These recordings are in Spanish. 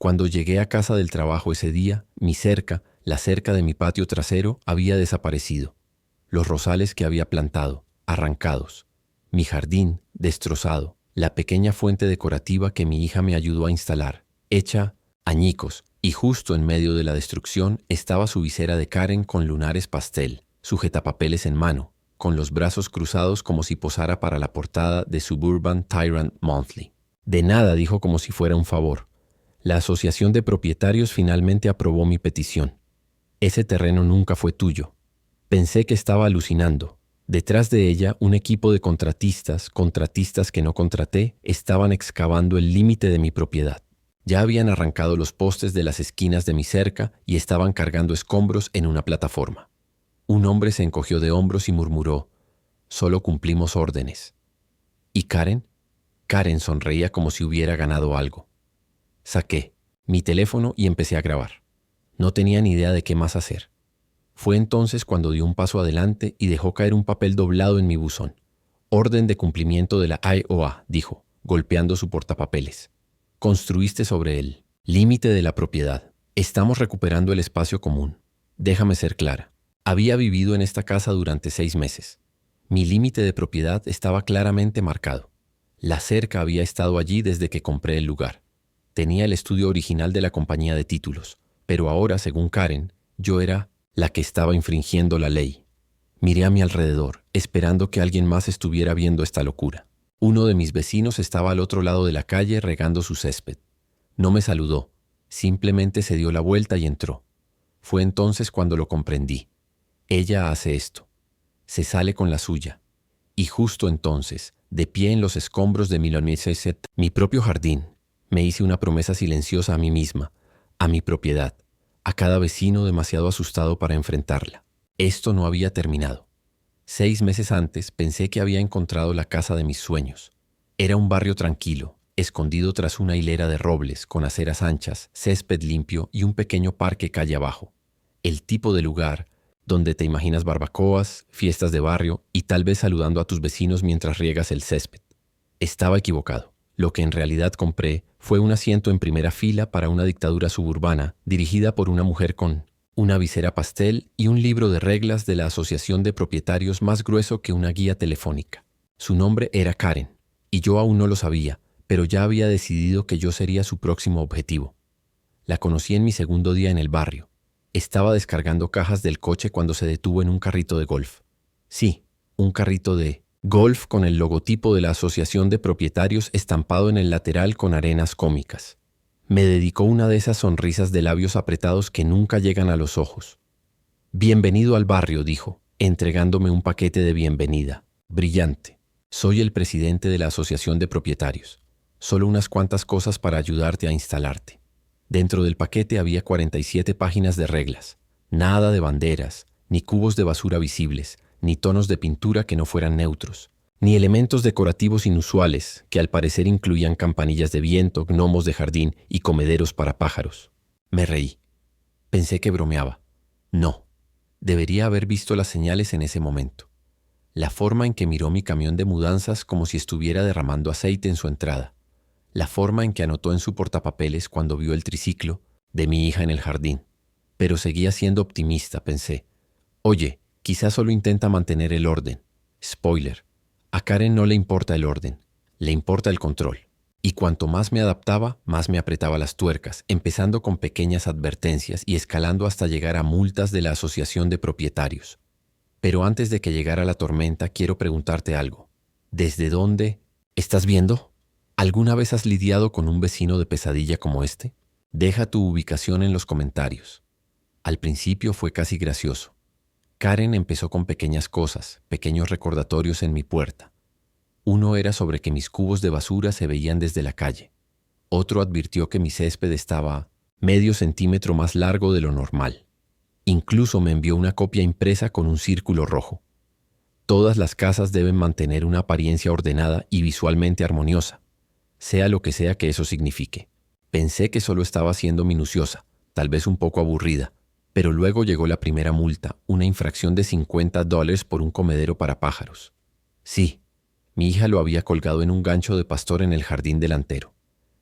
Cuando llegué a casa del trabajo ese día, mi cerca, la cerca de mi patio trasero, había desaparecido. Los rosales que había plantado, arrancados. Mi jardín, destrozado. La pequeña fuente decorativa que mi hija me ayudó a instalar, hecha añicos, y justo en medio de la destrucción estaba su visera de Karen con lunares pastel, sujetapapeles en mano, con los brazos cruzados como si posara para la portada de Suburban Tyrant Monthly. De nada, dijo como si fuera un favor. La asociación de propietarios finalmente aprobó mi petición. Ese terreno nunca fue tuyo. Pensé que estaba alucinando. Detrás de ella, un equipo de contratistas que no contraté, estaban excavando el límite de mi propiedad. Ya habían arrancado los postes de las esquinas de mi cerca y estaban cargando escombros en una plataforma. Un hombre se encogió de hombros y murmuró: «Solo cumplimos órdenes». ¿Y Karen? Karen sonreía como si hubiera ganado algo. Saqué mi teléfono y empecé a grabar. No tenía ni idea de qué más hacer. Fue entonces cuando dio un paso adelante y dejó caer un papel doblado en mi buzón. «Orden de cumplimiento de la IOA», dijo, golpeando su portapapeles. «Construiste sobre el límite de la propiedad. Estamos recuperando el espacio común. Déjame ser clara. Había vivido en esta casa durante 6 meses. Mi límite de propiedad estaba claramente marcado. La cerca había estado allí desde que compré el lugar. Tenía el estudio original de la compañía de títulos, pero ahora, según Karen, yo era la que estaba infringiendo la ley. Miré a mi alrededor, esperando que alguien más estuviera viendo esta locura. Uno de mis vecinos estaba al otro lado de la calle regando su césped. No me saludó, simplemente se dio la vuelta y entró. Fue entonces cuando lo comprendí. Ella hace esto. Se sale con la suya. Y justo entonces, de pie en los escombros de mi propio jardín, me hice una promesa silenciosa a mí misma, a mi propiedad, a cada vecino demasiado asustado para enfrentarla. Esto no había terminado. 6 meses antes pensé que había encontrado la casa de mis sueños. Era un barrio tranquilo, escondido tras una hilera de robles con aceras anchas, césped limpio y un pequeño parque calle abajo. El tipo de lugar donde te imaginas barbacoas, fiestas de barrio y tal vez saludando a tus vecinos mientras riegas el césped. Estaba equivocado. Lo que en realidad compré fue un asiento en primera fila para una dictadura suburbana dirigida por una mujer con una visera pastel y un libro de reglas de la asociación de propietarios más grueso que una guía telefónica. Su nombre era Karen, y yo aún no lo sabía, pero ya había decidido que yo sería su próximo objetivo. La conocí en mi segundo día en el barrio. Estaba descargando cajas del coche cuando se detuvo en un carrito de golf. Sí, un carrito de golf con el logotipo de la asociación de propietarios estampado en el lateral con arenas cómicas. Me dedicó una de esas sonrisas de labios apretados que nunca llegan a los ojos. «Bienvenido al barrio», dijo, entregándome un paquete de bienvenida. Brillante. «Soy el presidente de la asociación de propietarios. Solo unas cuantas cosas para ayudarte a instalarte». Dentro del paquete había 47 páginas de reglas. Nada de banderas, ni cubos de basura visibles, ni tonos de pintura que no fueran neutros, ni elementos decorativos inusuales que al parecer incluían campanillas de viento, gnomos de jardín y comederos para pájaros. Me reí. Pensé que bromeaba. No. Debería haber visto las señales en ese momento. La forma en que miró mi camión de mudanzas como si estuviera derramando aceite en su entrada. La forma en que anotó en su portapapeles cuando vio el triciclo de mi hija en el jardín. Pero seguía siendo optimista, pensé. Oye, quizás solo intenta mantener el orden. Spoiler. A Karen no le importa el orden, le importa el control. Y cuanto más me adaptaba, más me apretaba las tuercas, empezando con pequeñas advertencias y escalando hasta llegar a multas de la asociación de propietarios. Pero antes de que llegara la tormenta, quiero preguntarte algo. ¿Desde dónde? ¿Estás viendo? ¿Alguna vez has lidiado con un vecino de pesadilla como este? Deja tu ubicación en los comentarios. Al principio fue casi gracioso. Karen empezó con pequeñas cosas, pequeños recordatorios en mi puerta. Uno era sobre que mis cubos de basura se veían desde la calle. Otro advirtió que mi césped estaba medio centímetro más largo de lo normal. Incluso me envió una copia impresa con un círculo rojo. Todas las casas deben mantener una apariencia ordenada y visualmente armoniosa, sea lo que sea que eso signifique. Pensé que solo estaba siendo minuciosa, tal vez un poco aburrida, pero luego llegó la primera multa, una infracción de $50 por un comedero para pájaros. Sí, mi hija lo había colgado en un gancho de pastor en el jardín delantero.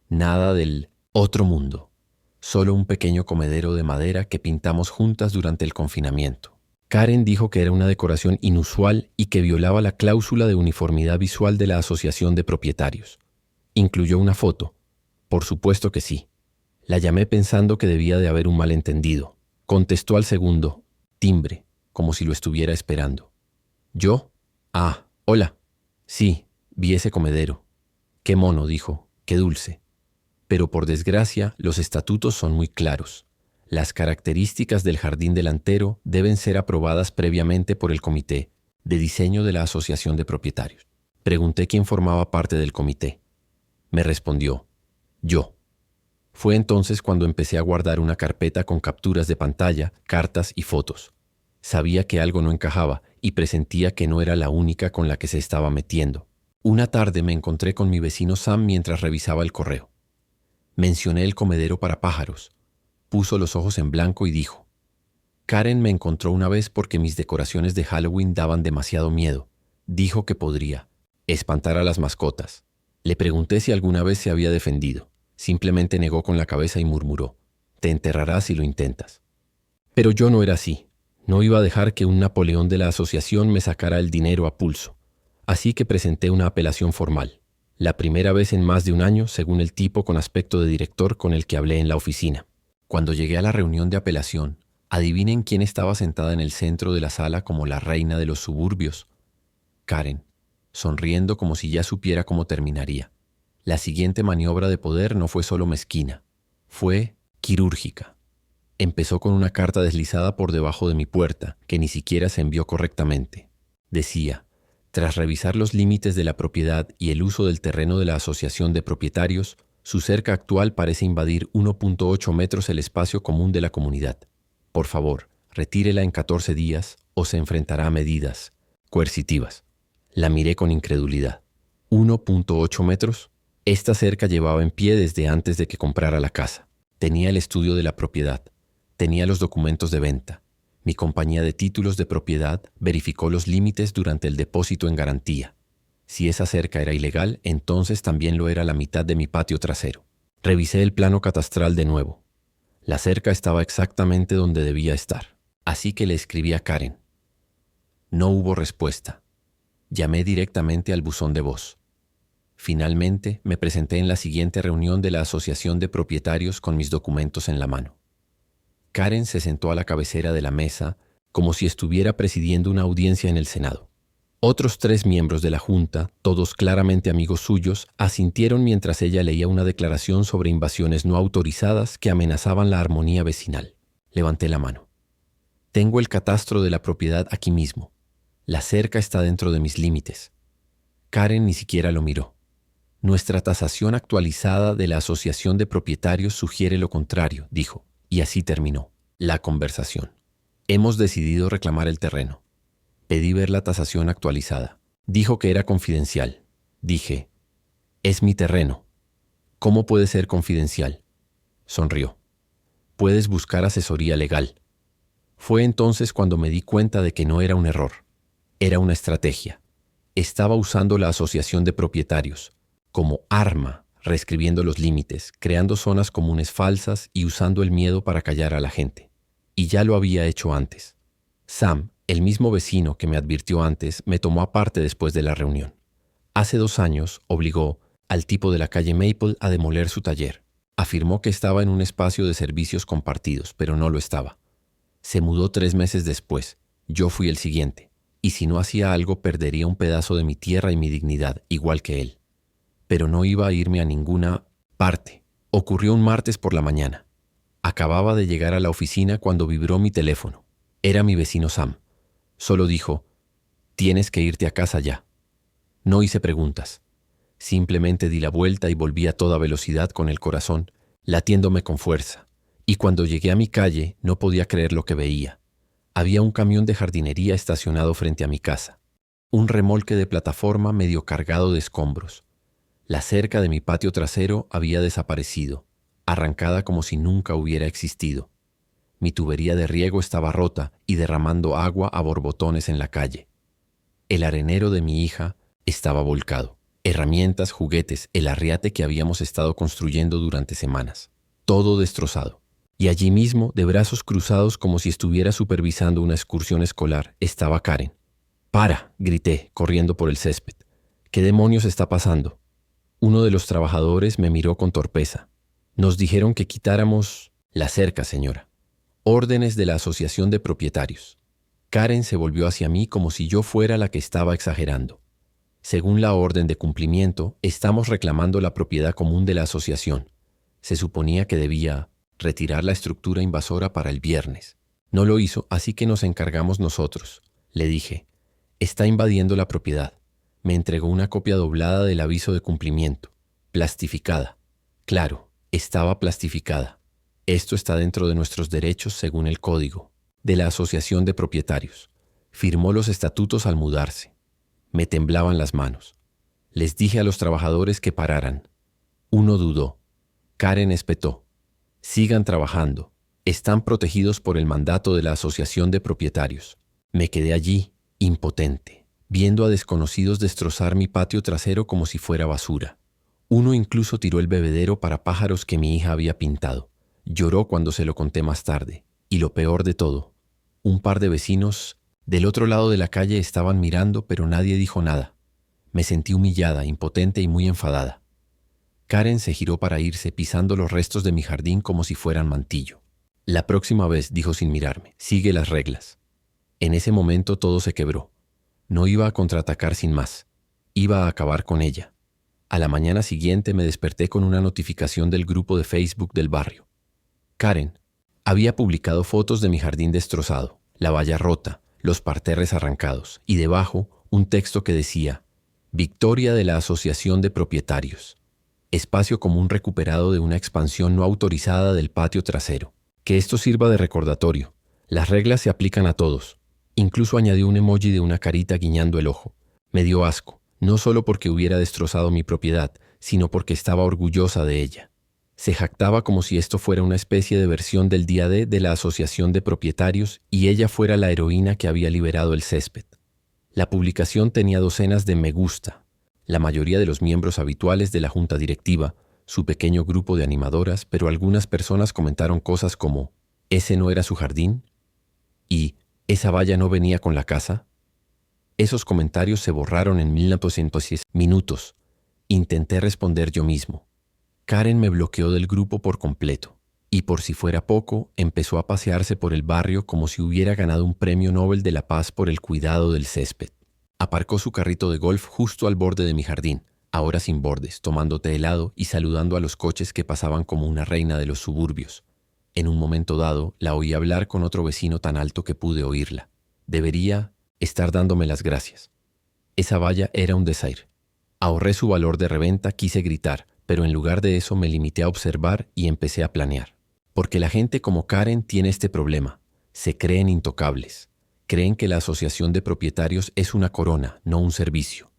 Nada del otro mundo. solo un pequeño comedero de madera que pintamos juntas durante el confinamiento. Karen dijo que era una decoración inusual y que violaba la cláusula de uniformidad visual de la Asociación de Propietarios. ¿Incluyó una foto? Por supuesto que sí. La llamé pensando que debía de haber un malentendido. Contestó al segundo, timbre, como si lo estuviera esperando. ¿Yo? Ah, hola. Sí, vi ese comedero. Qué mono, dijo, qué dulce. Pero por desgracia, los estatutos son muy claros. Las características del jardín delantero deben ser aprobadas previamente por el comité de diseño de la Asociación de Propietarios. Pregunté quién formaba parte del comité. Me respondió, yo. Fue entonces cuando empecé a guardar una carpeta con capturas de pantalla, cartas y fotos. Sabía que algo no encajaba y presentía que no era la única con la que se estaba metiendo. Una tarde me encontré con mi vecino Sam mientras revisaba el correo. Mencioné el comedero para pájaros. Puso los ojos en blanco y dijo, Karen me encontró una vez porque mis decoraciones de Halloween daban demasiado miedo. Dijo que podría espantar a las mascotas. Le pregunté si alguna vez se había defendido. Simplemente negó con la cabeza y murmuró, te enterrarás si lo intentas. Pero yo no era así. No iba a dejar que un Napoleón de la asociación me sacara el dinero a pulso. Así que presenté una apelación formal. La primera vez en más de un año, según el tipo con aspecto de director con el que hablé en la oficina. Cuando llegué a la reunión de apelación, adivinen quién estaba sentada en el centro de la sala como la reina de los suburbios. Karen, sonriendo como si ya supiera cómo terminaría. La siguiente maniobra de poder no fue solo mezquina, fue quirúrgica. Empezó con una carta deslizada por debajo de mi puerta, que ni siquiera se envió correctamente. Decía, tras revisar los límites de la propiedad y el uso del terreno de la Asociación de Propietarios, su cerca actual parece invadir 1.8 metros el espacio común de la comunidad. Por favor, retírela en 14 días o se enfrentará a medidas coercitivas. La miré con incredulidad. ¿1.8 metros? Esta cerca llevaba en pie desde antes de que comprara la casa. Tenía el estudio de la propiedad. Tenía los documentos de venta. Mi compañía de títulos de propiedad verificó los límites durante el depósito en garantía. Si esa cerca era ilegal, entonces también lo era la mitad de mi patio trasero. Revisé el plano catastral de nuevo. La cerca estaba exactamente donde debía estar. Así que le escribí a Karen. No hubo respuesta. Llamé directamente al buzón de voz. Finalmente, me presenté en la siguiente reunión de la Asociación de Propietarios con mis documentos en la mano. Karen se sentó a la cabecera de la mesa como si estuviera presidiendo una audiencia en el Senado. Otros 3 miembros de la Junta, todos claramente amigos suyos, asintieron mientras ella leía una declaración sobre invasiones no autorizadas que amenazaban la armonía vecinal. Levanté la mano. Tengo el catastro de la propiedad aquí mismo. La cerca está dentro de mis límites. Karen ni siquiera lo miró. Nuestra tasación actualizada de la Asociación de Propietarios sugiere lo contrario, dijo, y así terminó la conversación. Hemos decidido reclamar el terreno. Pedí ver la tasación actualizada. Dijo que era confidencial. Dije, es mi terreno. ¿Cómo puede ser confidencial? Sonrió. Puedes buscar asesoría legal. Fue entonces cuando me di cuenta de que no era un error. Era una estrategia. Estaba usando la Asociación de Propietarios como arma, reescribiendo los límites, creando zonas comunes falsas y usando el miedo para callar a la gente. Y ya lo había hecho antes. Sam, el mismo vecino que me advirtió antes, me tomó aparte después de la reunión. Hace 2 años obligó al tipo de la calle Maple a demoler su taller. Afirmó que estaba en un espacio de servicios compartidos, pero no lo estaba. Se mudó 3 meses después. Yo fui el siguiente. Y si no hacía algo, perdería un pedazo de mi tierra y mi dignidad, igual que él. Pero no iba a irme a ninguna parte. Ocurrió un martes por la mañana. Acababa de llegar a la oficina cuando vibró mi teléfono. Era mi vecino Sam. Solo dijo, tienes que irte a casa ya. No hice preguntas. Simplemente di la vuelta y volví a toda velocidad con el corazón, latiéndome con fuerza. Y cuando llegué a mi calle, no podía creer lo que veía. Había un camión de jardinería estacionado frente a mi casa. Un remolque de plataforma medio cargado de escombros. La cerca de mi patio trasero había desaparecido, arrancada como si nunca hubiera existido. Mi tubería de riego estaba rota y derramando agua a borbotones en la calle. El arenero de mi hija estaba volcado. Herramientas, juguetes, el arriate que habíamos estado construyendo durante semanas. todo destrozado. Y allí mismo, de brazos cruzados como si estuviera supervisando una excursión escolar, estaba Karen. ¡Para!, grité, corriendo por el césped. ¿Qué demonios está pasando? Uno de los trabajadores me miró con torpeza. Nos dijeron que quitáramos la cerca, señora. Órdenes de la Asociación de Propietarios. Karen se volvió hacia mí como si yo fuera la que estaba exagerando. Según la orden de cumplimiento, estamos reclamando la propiedad común de la asociación. Se suponía que debía retirar la estructura invasora para el viernes. No lo hizo, así que nos encargamos nosotros. Le dije, está invadiendo la propiedad. Me entregó una copia doblada del aviso de cumplimiento, plastificada. Claro, estaba plastificada. Esto está dentro de nuestros derechos según el código de la Asociación de Propietarios. Firmó los estatutos al mudarse. Me temblaban las manos. Les dije a los trabajadores que pararan. Uno dudó. Karen espetó. Sigan trabajando. Están protegidos por el mandato de la Asociación de Propietarios. Me quedé allí, impotente, viendo a desconocidos destrozar mi patio trasero como si fuera basura. Uno incluso tiró el bebedero para pájaros que mi hija había pintado. Lloró cuando se lo conté más tarde. Y lo peor de todo, un par de vecinos del otro lado de la calle estaban mirando, pero nadie dijo nada. Me sentí humillada, impotente y muy enfadada. Karen se giró para irse, pisando los restos de mi jardín como si fueran mantillo. La próxima vez, dijo sin mirarme, sigue las reglas. En ese momento todo se quebró. No iba a contraatacar sin más. Iba a acabar con ella. A la mañana siguiente me desperté con una notificación del grupo de Facebook del barrio. Karen había publicado fotos de mi jardín destrozado, la valla rota, los parterres arrancados y debajo un texto que decía «Victoria de la Asociación de Propietarios. Espacio común recuperado de una expansión no autorizada del patio trasero. Que esto sirva de recordatorio. Las reglas se aplican a todos». Incluso añadió un emoji de una carita guiñando el ojo. Me dio asco, no solo porque hubiera destrozado mi propiedad, sino porque estaba orgullosa de ella. Se jactaba como si esto fuera una especie de versión del día D de la Asociación de Propietarios y ella fuera la heroína que había liberado el césped. La publicación tenía docenas de me gusta. La mayoría de los miembros habituales de la junta directiva, su pequeño grupo de animadoras, pero algunas personas comentaron cosas como «¿Ese no era su jardín?» y «¿Esa valla no venía con la casa?». Esos comentarios se borraron en 1910 minutos. Intenté responder yo mismo. Karen me bloqueó del grupo por completo, y por si fuera poco, empezó a pasearse por el barrio como si hubiera ganado un premio Nobel de la Paz por el cuidado del césped. Aparcó su carrito de golf justo al borde de mi jardín, ahora sin bordes, tomando té helado y saludando a los coches que pasaban como una reina de los suburbios. En un momento dado, la oí hablar con otro vecino tan alto que pude oírla. Debería estar dándome las gracias. Esa valla era un desaire. Ahorré su valor de reventa, quise gritar, pero en lugar de eso me limité a observar y empecé a planear. Porque la gente como Karen tiene este problema. Se creen intocables. Creen que la Asociación de Propietarios es una corona, no un servicio.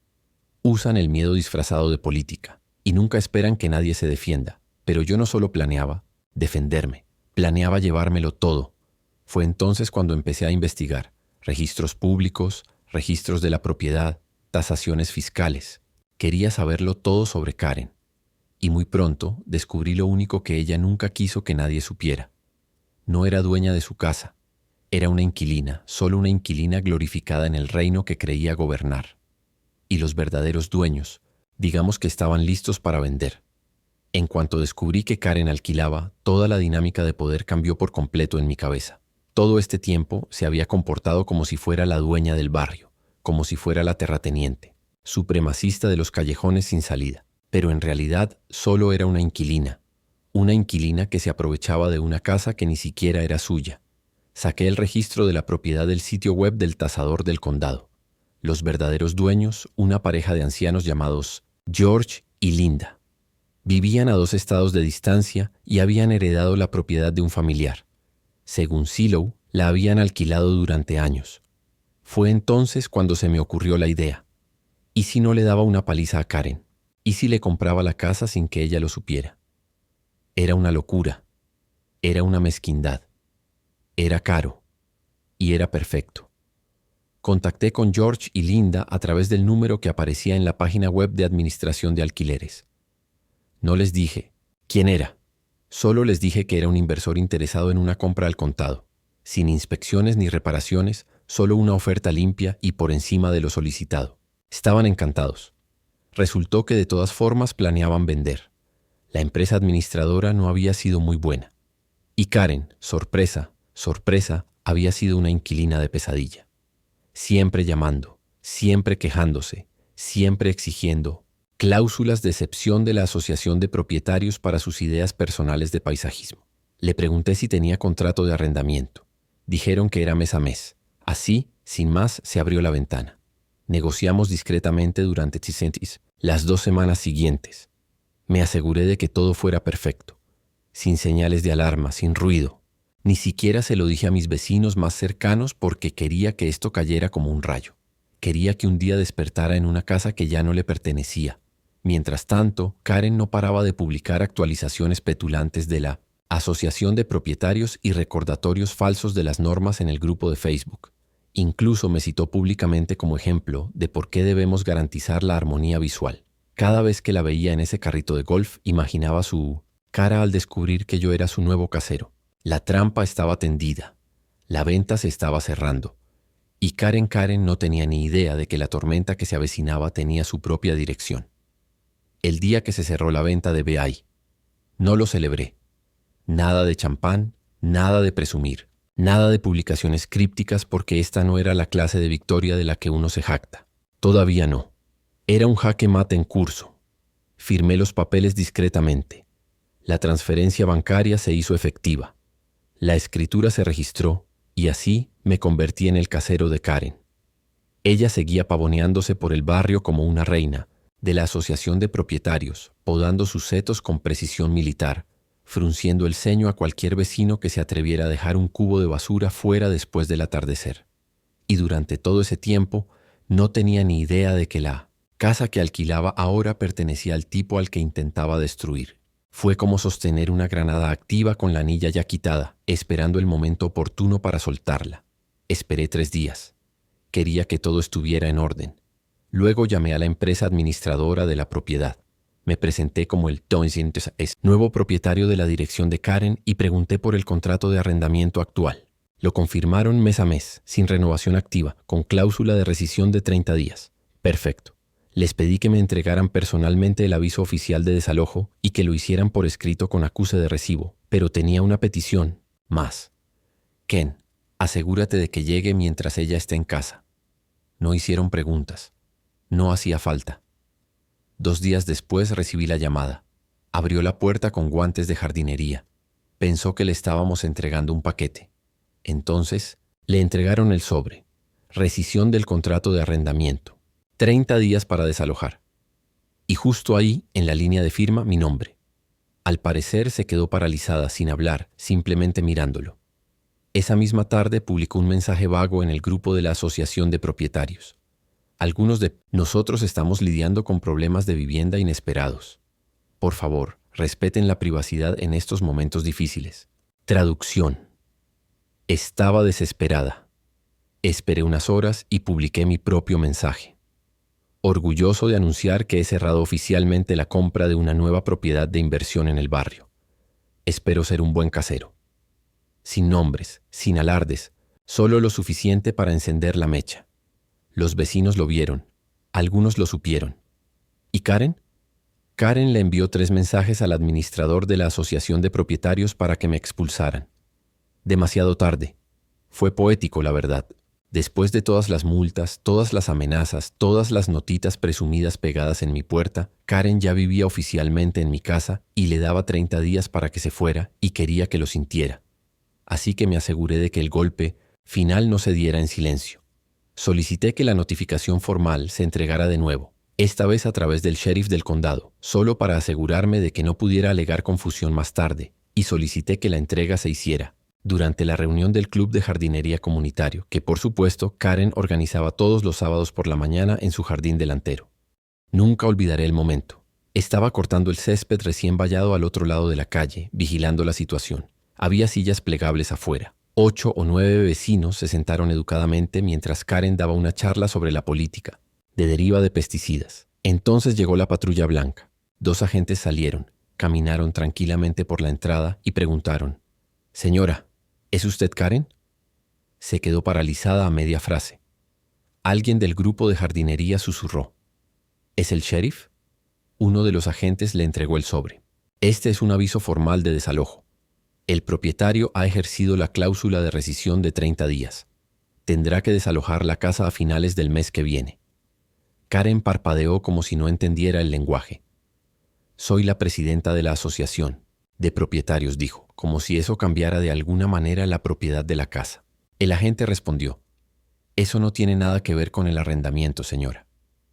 Usan el miedo disfrazado de política y nunca esperan que nadie se defienda. Pero yo no solo planeaba defenderme, planeaba llevármelo todo. Fue entonces cuando empecé a investigar. Registros públicos, registros de la propiedad, tasaciones fiscales. Quería saberlo todo sobre Karen. Y muy pronto descubrí lo único que ella nunca quiso que nadie supiera. No era dueña de su casa. Era una inquilina, solo una inquilina glorificada en el reino que creía gobernar. Y los verdaderos dueños, digamos que estaban listos para vender. En cuanto descubrí que Karen alquilaba, toda la dinámica de poder cambió por completo en mi cabeza. Todo este tiempo se había comportado como si fuera la dueña del barrio, como si fuera la terrateniente, supremacista de los callejones sin salida. Pero en realidad solo era una inquilina que se aprovechaba de una casa que ni siquiera era suya. Saqué el registro de la propiedad del sitio web del tasador del condado. Los verdaderos dueños, una pareja de ancianos llamados George y Linda. Vivían a 2 estados de distancia y habían heredado la propiedad de un familiar. Según Silo, la habían alquilado durante años. Fue entonces cuando se me ocurrió la idea. ¿Y si no le daba una paliza a Karen? ¿Y si le compraba la casa sin que ella lo supiera? Era una locura. Era una mezquindad. Era caro. Y era perfecto. Contacté con George y Linda a través del número que aparecía en la página web de administración de alquileres. No les dije quién era. Solo les dije que era un inversor interesado en una compra al contado, sin inspecciones ni reparaciones, solo una oferta limpia y por encima de lo solicitado. Estaban encantados. Resultó que de todas formas planeaban vender. La empresa administradora no había sido muy buena. Y Karen, sorpresa, había sido una inquilina de pesadilla. Siempre llamando, siempre quejándose, siempre exigiendo cláusulas de excepción de la Asociación de Propietarios para sus ideas personales de paisajismo. Le pregunté si tenía contrato de arrendamiento. Dijeron que era mes a mes. Así, sin más, se abrió la ventana. Negociamos discretamente durante las 2 semanas siguientes. Me aseguré de que todo fuera perfecto, sin señales de alarma, sin ruido. Ni siquiera se lo dije a mis vecinos más cercanos porque quería que esto cayera como un rayo. Quería que un día despertara en una casa que ya no le pertenecía. Mientras tanto, Karen no paraba de publicar actualizaciones petulantes de la Asociación de Propietarios y recordatorios falsos de las normas en el grupo de Facebook. Incluso me citó públicamente como ejemplo de por qué debemos garantizar la armonía visual. Cada vez que la veía en ese carrito de golf, imaginaba su cara al descubrir que yo era su nuevo casero. La trampa estaba tendida. La venta se estaba cerrando. Y Karen no tenía ni idea de que la tormenta que se avecinaba tenía su propia dirección. El día que se cerró la venta de BI, no lo celebré. Nada de champán, nada de presumir, nada de publicaciones crípticas porque esta no era la clase de victoria de la que uno se jacta. Todavía no. Era un jaque mate en curso. Firmé los papeles discretamente. La transferencia bancaria se hizo efectiva. La escritura se registró y así me convertí en el casero de Karen. Ella seguía pavoneándose por el barrio como una reina de la Asociación de Propietarios, podando sus setos con precisión militar, frunciendo el ceño a cualquier vecino que se atreviera a dejar un cubo de basura fuera después del atardecer. Y durante todo ese tiempo no tenía ni idea de que la casa que alquilaba ahora pertenecía al tipo al que intentaba destruir. Fue como sostener una granada activa con la anilla ya quitada, esperando el momento oportuno para soltarla. Esperé 3 días. Quería que todo estuviera en orden. Luego llamé a la empresa administradora de la propiedad. Me presenté como el nuevo propietario de la dirección de Karen y pregunté por el contrato de arrendamiento actual. Lo confirmaron mes a mes, sin renovación activa, con cláusula de rescisión de 30 días. Perfecto. Les pedí que me entregaran personalmente el aviso oficial de desalojo y que lo hicieran por escrito con acuse de recibo, pero tenía una petición más. Ken, asegúrate de que llegue mientras ella esté en casa. No hicieron preguntas. No hacía falta. 2 días después recibí la llamada. Abrió la puerta con guantes de jardinería. Pensó que le estábamos entregando un paquete. Entonces, le entregaron el sobre. Rescisión del contrato de arrendamiento. 30 días para desalojar. Y justo ahí, en la línea de firma, mi nombre. Al parecer se quedó paralizada, sin hablar, simplemente mirándolo. Esa misma tarde publicó un mensaje vago en el grupo de la Asociación de Propietarios. Algunos de nosotros estamos lidiando con problemas de vivienda inesperados. Por favor, respeten la privacidad en estos momentos difíciles. Traducción. Estaba desesperada. Esperé unas horas y publiqué mi propio mensaje. Orgulloso de anunciar que he cerrado oficialmente la compra de una nueva propiedad de inversión en el barrio. Espero ser un buen casero. Sin nombres, sin alardes, solo lo suficiente para encender la mecha. Los vecinos lo vieron, algunos lo supieron. ¿Y Karen? Karen le envió 3 mensajes al administrador de la Asociación de Propietarios para que me expulsaran. Demasiado tarde. Fue poético, la verdad. Después de todas las multas, todas las amenazas, todas las notitas presumidas pegadas en mi puerta, Karen ya vivía oficialmente en mi casa y le daba 30 días para que se fuera y quería que lo sintiera. Así que me aseguré de que el golpe final no se diera en silencio. Solicité que la notificación formal se entregara de nuevo, esta vez a través del sheriff del condado, solo para asegurarme de que no pudiera alegar confusión más tarde, y solicité que la entrega se hiciera durante la reunión del club de jardinería comunitario, que por supuesto Karen organizaba todos los sábados por la mañana en su jardín delantero. Nunca olvidaré el momento. Estaba cortando el césped recién vallado al otro lado de la calle, vigilando la situación. Había sillas plegables afuera. 8 o 9 vecinos se sentaron educadamente mientras Karen daba una charla sobre la política, de deriva de pesticidas. Entonces llegó la patrulla blanca. 2 agentes salieron. Caminaron tranquilamente por la entrada y preguntaron: «Señora, ¿es usted Karen?». Se quedó paralizada a media frase. Alguien del grupo de jardinería susurró: «¿Es el sheriff?». Uno de los agentes le entregó el sobre. «Este es un aviso formal de desalojo. El propietario ha ejercido la cláusula de rescisión de 30 días. Tendrá que desalojar la casa a finales del mes que viene». Karen parpadeó como si no entendiera el lenguaje. «Soy la presidenta de la asociación de propietarios», dijo, como si eso cambiara de alguna manera la propiedad de la casa. El agente respondió: «Eso no tiene nada que ver con el arrendamiento, señora».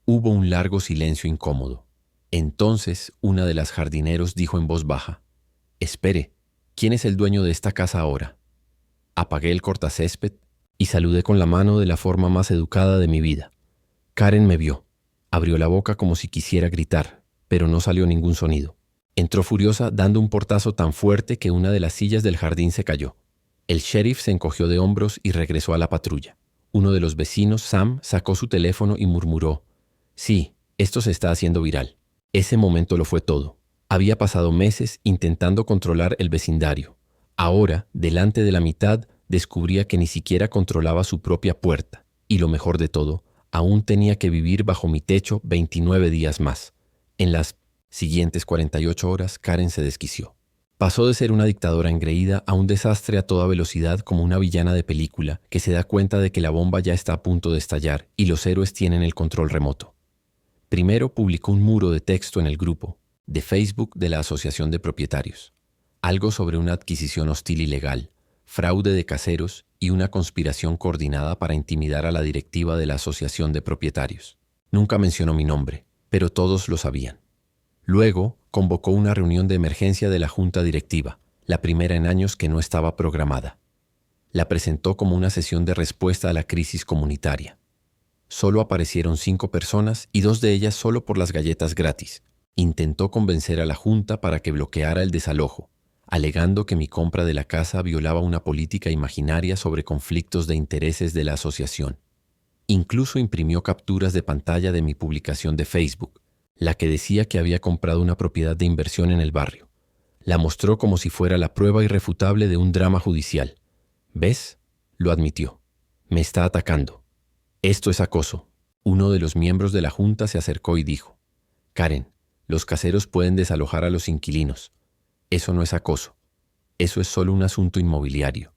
Hubo un largo silencio incómodo. Entonces, una de las jardineros dijo en voz baja: «Espere, ¿quién es el dueño de esta casa ahora?». Apagué el cortacésped y saludé con la mano de la forma más educada de mi vida. Karen me vio. Abrió la boca como si quisiera gritar, pero no salió ningún sonido. Entró furiosa dando un portazo tan fuerte que una de las sillas del jardín se cayó. El sheriff se encogió de hombros y regresó a la patrulla. Uno de los vecinos, Sam, sacó su teléfono y murmuró: «Sí, esto se está haciendo viral». Ese momento lo fue todo. Había pasado meses intentando controlar el vecindario. Ahora, delante de la mitad, descubría que ni siquiera controlaba su propia puerta. Y lo mejor de todo, aún tenía que vivir bajo mi techo 29 días más. En las siguientes 48 horas, Karen se desquició. Pasó de ser una dictadora engreída a un desastre a toda velocidad, como una villana de película que se da cuenta de que la bomba ya está a punto de estallar y los héroes tienen el control remoto. Primero publicó un muro de texto en el grupo de Facebook de la Asociación de Propietarios. Algo sobre una adquisición hostil ilegal, fraude de caseros y una conspiración coordinada para intimidar a la directiva de la Asociación de Propietarios. Nunca mencionó mi nombre, pero todos lo sabían. Luego, convocó una reunión de emergencia de la junta directiva, la primera en años que no estaba programada. La presentó como una sesión de respuesta a la crisis comunitaria. Solo aparecieron 5 personas y 2 de ellas solo por las galletas gratis. Intentó convencer a la junta para que bloqueara el desalojo, alegando que mi compra de la casa violaba una política imaginaria sobre conflictos de intereses de la asociación. Incluso imprimió capturas de pantalla de mi publicación de Facebook, la que decía que había comprado una propiedad de inversión en el barrio. La mostró como si fuera la prueba irrefutable de un drama judicial. «¿Ves?», lo admitió. «Me está atacando. Esto es acoso». Uno de los miembros de la junta se acercó y dijo: «Karen, los caseros pueden desalojar a los inquilinos. Eso no es acoso. Eso es solo un asunto inmobiliario».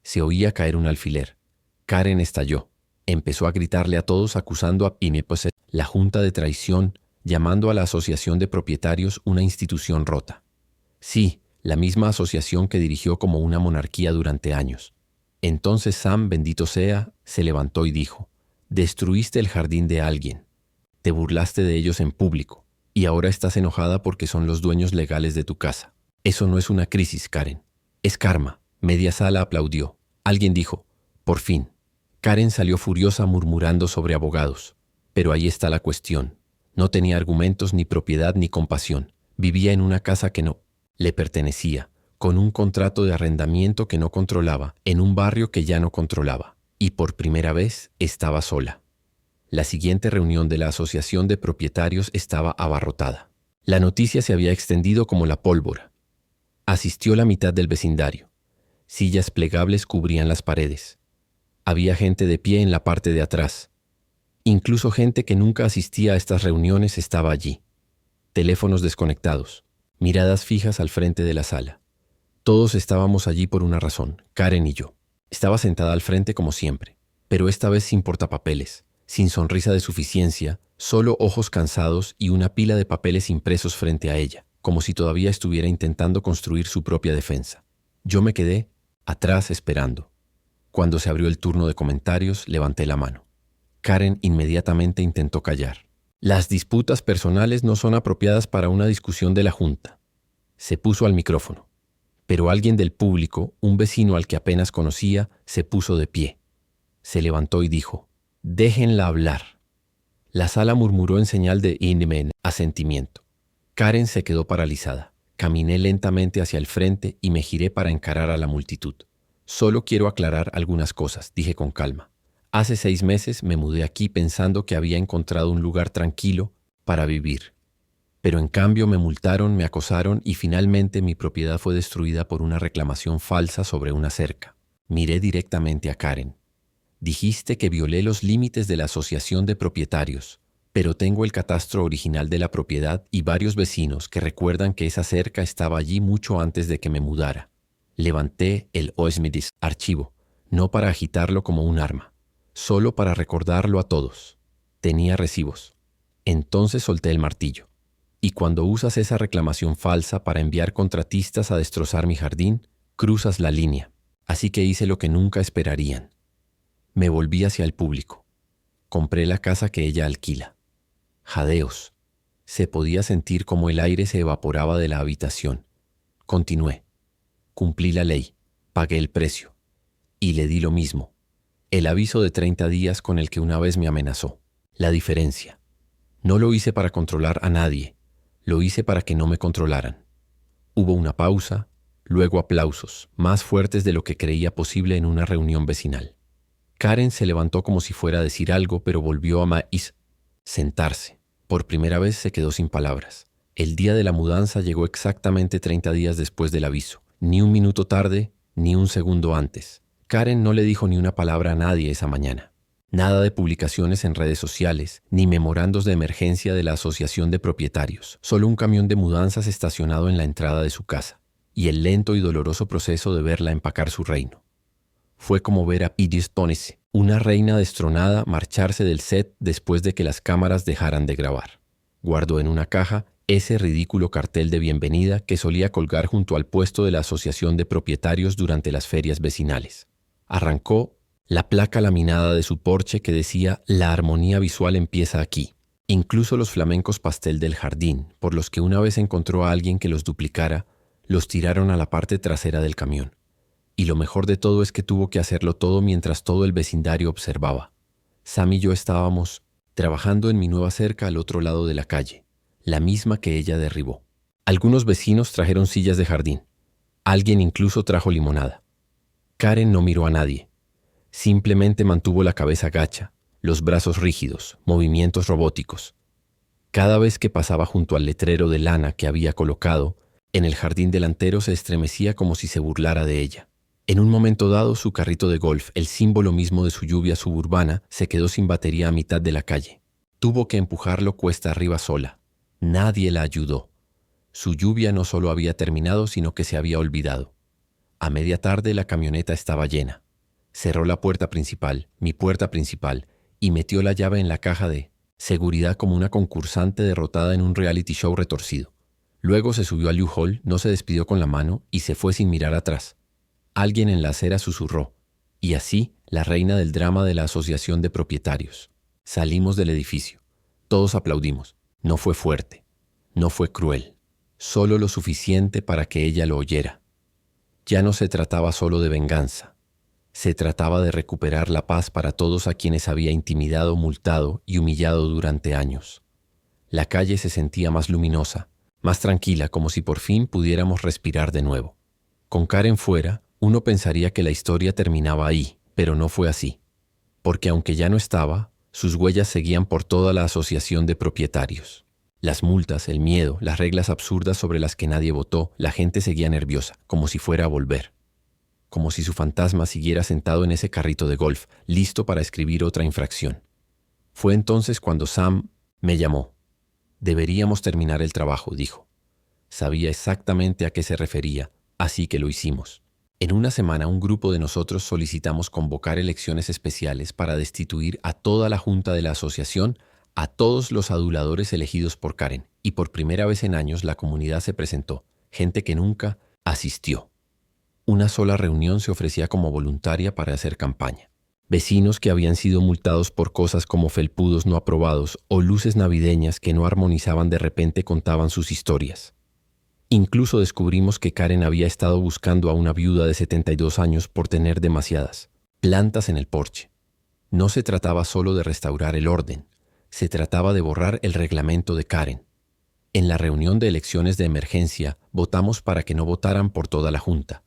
Se oía caer un alfiler. Karen estalló. Empezó a gritarle a todos, acusando a la junta de traición, llamando a la Asociación de Propietarios una institución rota. Sí, la misma asociación que dirigió como una monarquía durante años. Entonces Sam, bendito sea, se levantó y dijo: «Destruiste el jardín de alguien. Te burlaste de ellos en público. Y ahora estás enojada porque son los dueños legales de tu casa. Eso no es una crisis, Karen. Es karma». Media sala aplaudió. Alguien dijo: «Por fin». Karen salió furiosa murmurando sobre abogados. Pero ahí está la cuestión. No tenía argumentos, ni propiedad, ni compasión. Vivía en una casa que no le pertenecía, con un contrato de arrendamiento que no controlaba, en un barrio que ya no controlaba. Y por primera vez estaba sola. La siguiente reunión de la Asociación de Propietarios estaba abarrotada. La noticia se había extendido como la pólvora. Asistió la mitad del vecindario. Sillas plegables cubrían las paredes. Había gente de pie en la parte de atrás. Incluso gente que nunca asistía a estas reuniones estaba allí. Teléfonos desconectados, miradas fijas al frente de la sala. Todos estábamos allí por una razón, Karen y yo. Estaba sentada al frente como siempre, pero esta vez sin portapapeles, sin sonrisa de suficiencia, solo ojos cansados y una pila de papeles impresos frente a ella, como si todavía estuviera intentando construir su propia defensa. Yo me quedé atrás esperando. Cuando se abrió el turno de comentarios, levanté la mano. Karen inmediatamente intentó callar. «Las disputas personales no son apropiadas para una discusión de la junta». Se puso al micrófono. Pero alguien del público, un vecino al que apenas conocía, se puso de pie. Se levantó y dijo: «Déjenla hablar». La sala murmuró en señal de asentimiento. Karen se quedó paralizada. Caminé lentamente hacia el frente y me giré para encarar a la multitud. «Solo quiero aclarar algunas cosas», dije con calma. «Hace 6 meses me mudé aquí pensando que había encontrado un lugar tranquilo para vivir. Pero en cambio me multaron, me acosaron y finalmente mi propiedad fue destruida por una reclamación falsa sobre una cerca. Miré directamente a Karen. Dijiste que violé los límites de la asociación de propietarios, pero tengo el catastro original de la propiedad y varios vecinos que recuerdan que esa cerca estaba allí mucho antes de que me mudara. Levanté el OSMIDIS archivo, no para agitarlo como un arma, solo para recordarlo a todos. Tenía recibos. Entonces solté el martillo. Y cuando usas esa reclamación falsa para enviar contratistas a destrozar mi jardín, cruzas la línea. Así que hice lo que nunca esperarían. Me volví hacia el público. Compré la casa que ella alquila. Jadeos. Se podía sentir como el aire se evaporaba de la habitación. Continué. Cumplí la ley. Pagué el precio. Y le di lo mismo. El aviso de 30 días con el que una vez me amenazó. La diferencia. No lo hice para controlar a nadie. Lo hice para que no me controlaran. Hubo una pausa, luego aplausos, más fuertes de lo que creía posible en una reunión vecinal. Karen se levantó como si fuera a decir algo, pero volvió a sentarse. Por primera vez se quedó sin palabras. El día de la mudanza llegó exactamente 30 días después del aviso. Ni un minuto tarde, ni un segundo antes. Karen no le dijo ni una palabra a nadie esa mañana. Nada de publicaciones en redes sociales, ni memorandos de emergencia de la Asociación de Propietarios. Solo un camión de mudanzas estacionado en la entrada de su casa. Y el lento y doloroso proceso de verla empacar su reino. Fue como ver a Pidis Tonese, una reina destronada, marcharse del set después de que las cámaras dejaran de grabar. Guardó en una caja ese ridículo cartel de bienvenida que solía colgar junto al puesto de la Asociación de Propietarios durante las ferias vecinales. Arrancó la placa laminada de su porche que decía «La armonía visual empieza aquí». Incluso los flamencos pastel del jardín, por los que una vez encontró a alguien que los duplicara, los tiraron a la parte trasera del camión. Y lo mejor de todo es que tuvo que hacerlo todo mientras todo el vecindario observaba. Sam y yo estábamos trabajando en mi nueva cerca al otro lado de la calle, la misma que ella derribó. Algunos vecinos trajeron sillas de jardín. Alguien incluso trajo limonada. Karen no miró a nadie. Simplemente mantuvo la cabeza gacha, los brazos rígidos, movimientos robóticos. Cada vez que pasaba junto al letrero de lana que había colocado, en el jardín delantero se estremecía como si se burlara de ella. En un momento dado, su carrito de golf, el símbolo mismo de su lluvia suburbana, se quedó sin batería a mitad de la calle. Tuvo que empujarlo cuesta arriba sola. Nadie la ayudó. Su lluvia no solo había terminado, sino que se había olvidado. A media tarde la camioneta estaba llena. Cerró la puerta principal, mi puerta principal, y metió la llave en la caja de seguridad como una concursante derrotada en un reality show retorcido. Luego se subió al U-Haul, no se despidió con la mano y se fue sin mirar atrás. Alguien en la acera susurró, y así la reina del drama de la Asociación de Propietarios. Salimos del edificio. Todos aplaudimos. No fue fuerte, no fue cruel, solo lo suficiente para que ella lo oyera. Ya no se trataba solo de venganza. Se trataba de recuperar la paz para todos a quienes había intimidado, multado y humillado durante años. La calle se sentía más luminosa, más tranquila, como si por fin pudiéramos respirar de nuevo. Con Karen fuera, uno pensaría que la historia terminaba ahí, pero no fue así. Porque aunque ya no estaba, sus huellas seguían por toda la asociación de propietarios. Las multas, el miedo, las reglas absurdas sobre las que nadie votó, la gente seguía nerviosa, como si fuera a volver. Como si su fantasma siguiera sentado en ese carrito de golf, listo para escribir otra infracción. Fue entonces cuando Sam me llamó. Deberíamos terminar el trabajo, dijo. Sabía exactamente a qué se refería, así que lo hicimos. En una semana un grupo de nosotros solicitamos convocar elecciones especiales para destituir a toda la junta de la asociación, a todos los aduladores elegidos por Karen, y por primera vez en años la comunidad se presentó, gente que nunca asistió. Una sola reunión se ofrecía como voluntaria para hacer campaña. Vecinos que habían sido multados por cosas como felpudos no aprobados o luces navideñas que no armonizaban de repente contaban sus historias. Incluso descubrimos que Karen había estado buscando a una viuda de 72 años por tener demasiadas plantas en el porche. No se trataba solo de restaurar el orden, se trataba de borrar el reglamento de Karen. En la reunión de elecciones de emergencia votamos para que no votaran por toda la junta.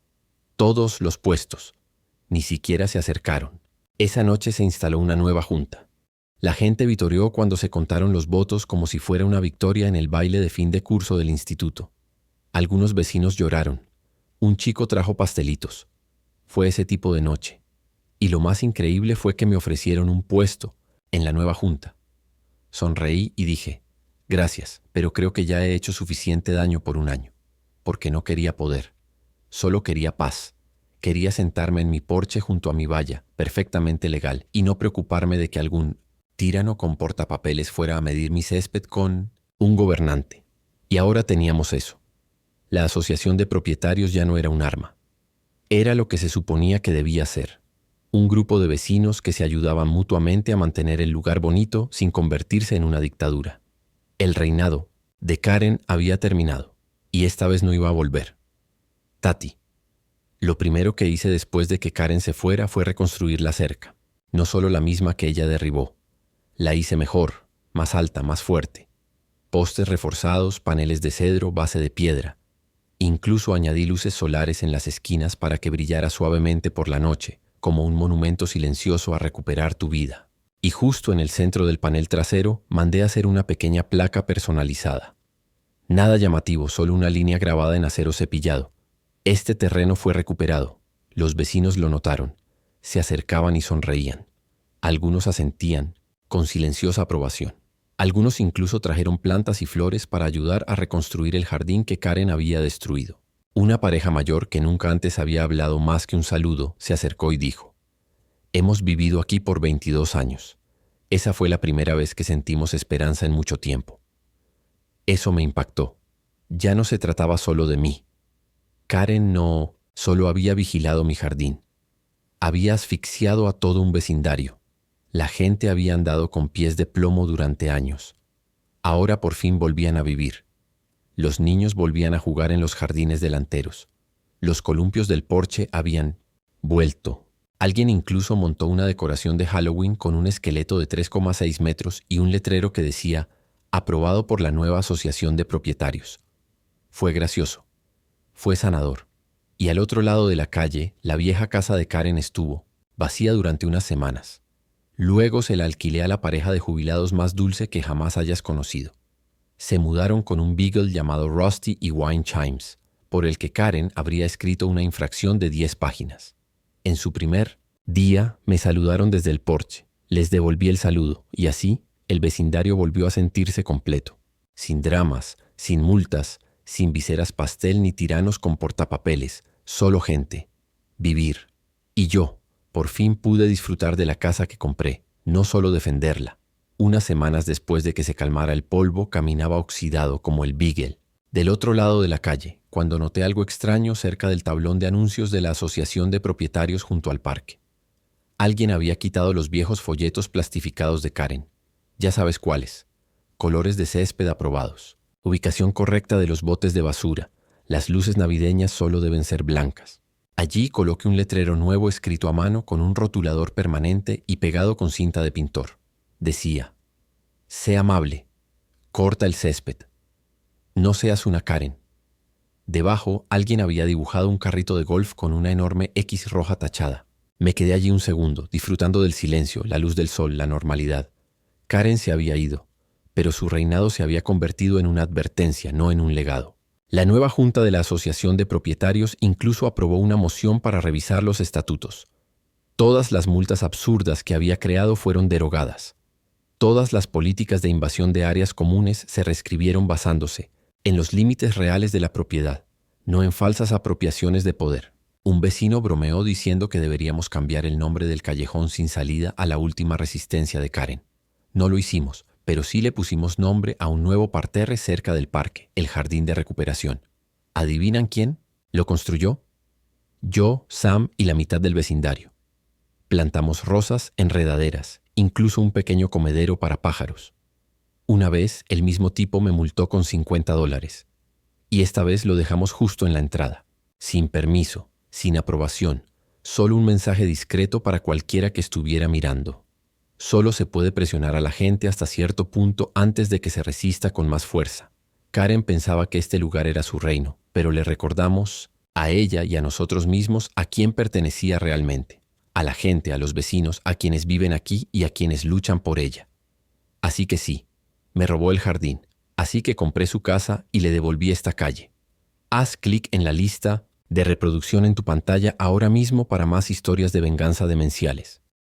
Todos los puestos. Ni siquiera se acercaron. Esa noche se instaló una nueva junta. La gente vitoreó cuando se contaron los votos como si fuera una victoria en el baile de fin de curso del instituto. Algunos vecinos lloraron. Un chico trajo pastelitos. Fue ese tipo de noche. Y lo más increíble fue que me ofrecieron un puesto en la nueva junta. Sonreí y dije, gracias, pero creo que ya he hecho suficiente daño por un año. Porque no quería poder. Solo quería paz. Quería sentarme en mi porche junto a mi valla, perfectamente legal, y no preocuparme de que algún tirano con portapapeles fuera a medir mi césped con un gobernante. Y ahora teníamos eso. La asociación de propietarios ya no era un arma. Era lo que se suponía que debía ser. Un grupo de vecinos que se ayudaban mutuamente a mantener el lugar bonito sin convertirse en una dictadura. El reinado de Karen había terminado, y esta vez no iba a volver. Tati. Lo primero que hice después de que Karen se fuera fue reconstruir la cerca, no solo la misma que ella derribó. La hice mejor, más alta, más fuerte. Postes reforzados, paneles de cedro, base de piedra. Incluso añadí luces solares en las esquinas para que brillara suavemente por la noche, como un monumento silencioso a recuperar tu vida. Y justo en el centro del panel trasero mandé hacer una pequeña placa personalizada. Nada llamativo, solo una línea grabada en acero cepillado. Este terreno fue recuperado. Los vecinos lo notaron. Se acercaban y sonreían. Algunos asentían, con silenciosa aprobación. Algunos incluso trajeron plantas y flores para ayudar a reconstruir el jardín que Karen había destruido. Una pareja mayor que nunca antes había hablado más que un saludo se acercó y dijo, «Hemos vivido aquí por 22 años. Esa fue la primera vez que sentimos esperanza en mucho tiempo». Eso me impactó. Ya no se trataba solo de mí. Karen no solo había vigilado mi jardín. Había asfixiado a todo un vecindario. La gente había andado con pies de plomo durante años. Ahora por fin volvían a vivir. Los niños volvían a jugar en los jardines delanteros. Los columpios del porche habían vuelto. Alguien incluso montó una decoración de Halloween con un esqueleto de 3,6 metros y un letrero que decía «Aprobado por la nueva asociación de propietarios». Fue gracioso. Fue sanador. Y al otro lado de la calle, la vieja casa de Karen estuvo, vacía durante unas semanas. Luego se la alquilé a la pareja de jubilados más dulce que jamás hayas conocido. Se mudaron con un beagle llamado Rusty y Wine Chimes, por el que Karen habría escrito una infracción de 10 páginas. En su primer día me saludaron desde el porche, les devolví el saludo y así el vecindario volvió a sentirse completo. Sin dramas, sin multas, sin viseras pastel ni tiranos con portapapeles, solo gente. Vivir. Y yo, por fin pude disfrutar de la casa que compré, no solo defenderla. Unas semanas después de que se calmara el polvo, caminaba oxidado como el beagle. Del otro lado de la calle, cuando noté algo extraño cerca del tablón de anuncios de la Asociación de Propietarios junto al parque. Alguien había quitado los viejos folletos plastificados de Karen. Ya sabes cuáles. Colores de césped aprobados. Ubicación correcta de los botes de basura. Las luces navideñas solo deben ser blancas. Allí coloqué un letrero nuevo escrito a mano con un rotulador permanente y pegado con cinta de pintor. Decía, «Sé amable. Corta el césped. No seas una Karen». Debajo, alguien había dibujado un carrito de golf con una enorme X roja tachada. Me quedé allí un segundo, disfrutando del silencio, la luz del sol, la normalidad. Karen se había ido, pero su reinado se había convertido en una advertencia, no en un legado. La nueva junta de la Asociación de Propietarios incluso aprobó una moción para revisar los estatutos. Todas las multas absurdas que había creado fueron derogadas. Todas las políticas de invasión de áreas comunes se reescribieron basándose en los límites reales de la propiedad, no en falsas apropiaciones de poder. Un vecino bromeó diciendo que deberíamos cambiar el nombre del callejón sin salida a la última resistencia de Karen. No lo hicimos, pero sí le pusimos nombre a un nuevo parterre cerca del parque, el Jardín de Recuperación. ¿Adivinan quién lo construyó? Yo, Sam y la mitad del vecindario. Plantamos rosas, enredaderas, incluso un pequeño comedero para pájaros. Una vez, el mismo tipo me multó con $50. Y esta vez lo dejamos justo en la entrada, sin permiso, sin aprobación, solo un mensaje discreto para cualquiera que estuviera mirando. Solo se puede presionar a la gente hasta cierto punto antes de que se resista con más fuerza. Karen pensaba que este lugar era su reino, pero le recordamos a ella y a nosotros mismos a quién pertenecía realmente. A la gente, a los vecinos, a quienes viven aquí y a quienes luchan por ella. Así que sí, me robó el jardín. Así que compré su casa y le devolví esta calle. Haz clic en la lista de reproducción en tu pantalla ahora mismo para más historias de venganza demenciales.